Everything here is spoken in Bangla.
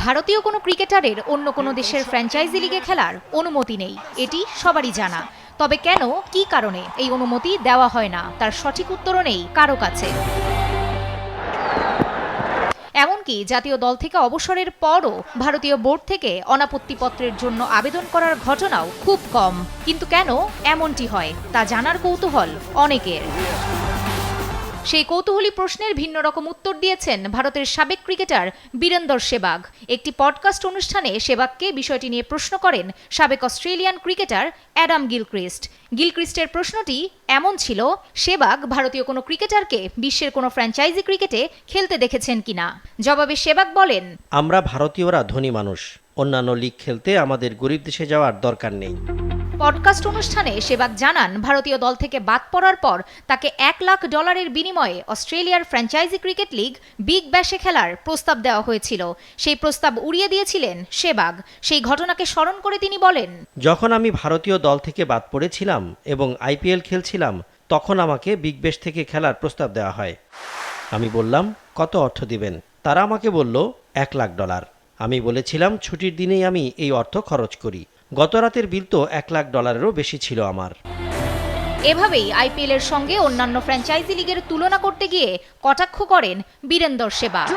ভারতীয় কোনো ক্রিকেটারের অন্য কোনো দেশের ফ্র্যাঞ্চাইজি লিগে খেলার অনুমতি নেই, এটি সবারই জানা। তবে কেন, কী কারণে এই অনুমতি দেওয়া হয় না, তার সঠিক উত্তরও নেই কারো কাছে। এমনকি জাতীয় দল থেকে অবসরের পরও ভারতীয় বোর্ড থেকে অনাপত্তিপত্রের জন্য আবেদন করার ঘটনাও খুব কম। কিন্তু কেন এমনটি হয় তা জানার কৌতূহল অনেকের। সেই কৌতূহলী প্রশ্নের ভিন্ন রকম উত্তর দিয়েছেন ভারতের সাবেক ক্রিকেটার বীরেন্দর সেহবাগ। একটি পডকাস্ট অনুষ্ঠানে সেহবাগকে বিষয়টি নিয়ে প্রশ্ন করেন সাবেক অস্ট্রেলিয়ান ক্রিকেটার অ্যাডাম গিলক্রিস্টের প্রশ্নটি এমন ছিল, সেহবাগ ভারতীয় কোনো ক্রিকেটারকে বিশ্বের কোনো ফ্র্যাঞ্চাইজি ক্রিকেটে খেলতে দেখেছেন কিনা। জবাবে সেহবাগ বলেন, আমরা ভারতীয়রা ধনী মানুষ, অন্যান্য লিগ খেলতে আমাদের গরিব দেশে যাওয়ার দরকার নেই। পডকাস্ট অনুষ্ঠানে সেহবাগ জানান, ভারতীয় দল থেকে বাদ পড়ার পর তাকে $1 লাখ বিনিময়ে অস্ট্রেলিয়ার ফ্র্যাঞ্চাইজি ক্রিকেট লিগ বিগ ব্যাশে খেলার প্রস্তাব দেওয়া হয়েছিল। সেই প্রস্তাব উড়িয়ে দিয়েছিলেন সেহবাগ। সেই ঘটনাকে স্মরণ করে তিনি বলেন, যখন আমি ভারতীয় দল থেকে বাদ পড়েছিলাম এবং IPL খেলছিলাম, তখন আমাকে বিগ ব্যাশ থেকে খেলার প্রস্তাব দেওয়া হয়। আমি বললাম, কত অর্থ দিবেন? তারা আমাকে বলল $1 লাখ। আমি বলেছিলাম ছুটির দিনেই আমি এই অর্থ খরচ করি। গত রাতের বিল তো $1 লাখ বেশি ছিল আমার। এভাবেই IPL এর সঙ্গে অন্যান্য ফ্র্যাঞ্চাইজি লিগের তুলনা করতে গিয়ে কটাক্ষ করেন বীরেন্দর সেহবাগ।